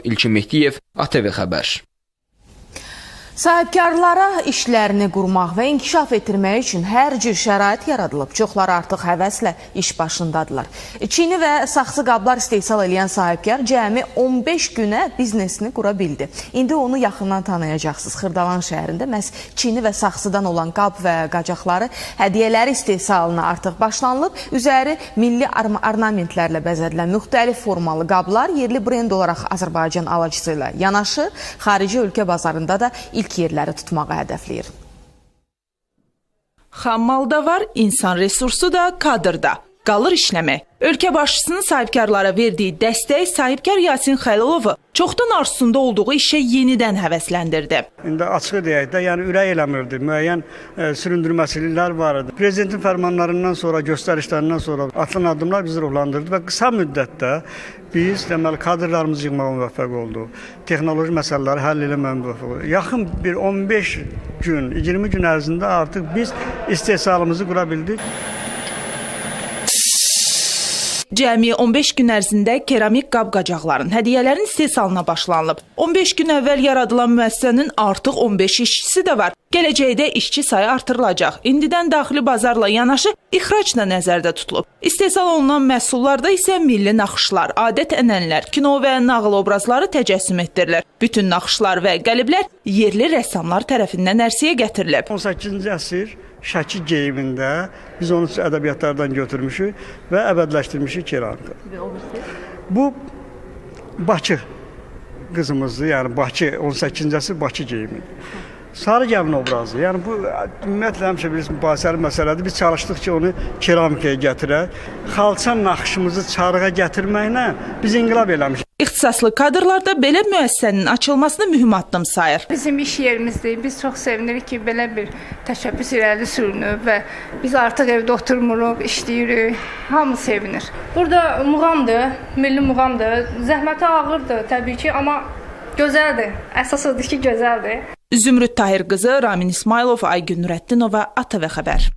İlkin Mehdiyev, ATV Xəbər. Sahibkarlara işlərini qurmaq və inkişaf etdirmək üçün hər cür şərait yaradılıb. Çoxları artıq həvəslə iş başındadılar. Çini və saxsı qablar istehsal edən sahibkar cəmi 15 günə biznesini qura bildi. İndi onu yaxından tanıyacaqsınız. Xırdalan şəhərində məhz çini və saxsıdan olan qab və qacaqları hədiyyələri istehsalına artıq başlanılıb. Üzəri milli ornamentlərlə bəzədilən müxtəlif formalı qablar yerli brend olaraq Azərbaycan alıcısı ilə yanaşı, xarici ölkə bazarında da ilk yerləri tutmağı hədəfləyir. Xam malda var, insan resursu da, kadr da. Qalır işləmək. Ölkə başçısının sahibkarlara verdiyi dəstək sahibkar Yasin Xəlilovu çoxdan arzusunda olduğu işə yenidən həvəsləndirdi. İndi açıq deyək də, yəni ürək eləmirdi. Müəyyən süründürməçiliklər var idi. Prezidentin fərmanlarından sonra, göstərişlərindən sonra atılan addımlar bizi ruhlandırdı və qısa müddətdə biz deməli kadrlarımızı yığmağa müvəffəq olduq. Texnoloji məsələləri həll etməyə müvəffəq olduq. Yaxın bir 15 gün, 20 gün ərzində artıq biz istehsalımızı qura bildik. Cəmi 15 gün ərzində keramik qab-qacaqların, hədiyyələrin istehsalına başlanılıb. 15 gün əvvəl yaradılan müəssisənin artıq 15 işçisi də var. Gələcəkdə işçi sayı artırılacaq. İndidən daxili bazarla yanaşı ixrac da nəzərdə tutulub. İstehsal olunan məhsullarda isə milli naxışlar, adət-ənənələr, kino və nağıl obrazları təcəssüm etdirilir. Bütün naxışlar və qəliblər yerli rəssamlar tərəfindən ərsəyə gətirilib. 18-ci əsr Şəki geyimində biz onu ədəbiyyatlardan götürmüşük və əbədiləşdirmişik keramika. Bu Bakı qızımızdır, yəni Bakı 18-ci əsr Bakı geyimidir. Sarı gəlin obrazı, yəni bu ümumiyyətlə həmişə bir mübahisəli məsələdir. Biz çalışdıq ki, onu keramikaya gətirək. Xalçan naxışımızı çarığa gətirməklə biz inqilab eləmişik. İxtisaslı kadrlarda belə müəssisənin açılmasını mühüm addım sayır. Bizim iş yerimizdir. Biz çox sevinirik ki, belə bir təşəbbüs irəli sürünüb və biz artıq evdə oturmuruq, işləyirik. Hamı sevinir. Burada muğamdır, milli muğamdır. Zəhməti ağırdır təbii ki, amma gözəldir. Əsas odur ki, gözəldir. Zümrüd Tahir qızı, Ramin İsmailov, Aygün Nurəddinova, ATV Xəbər.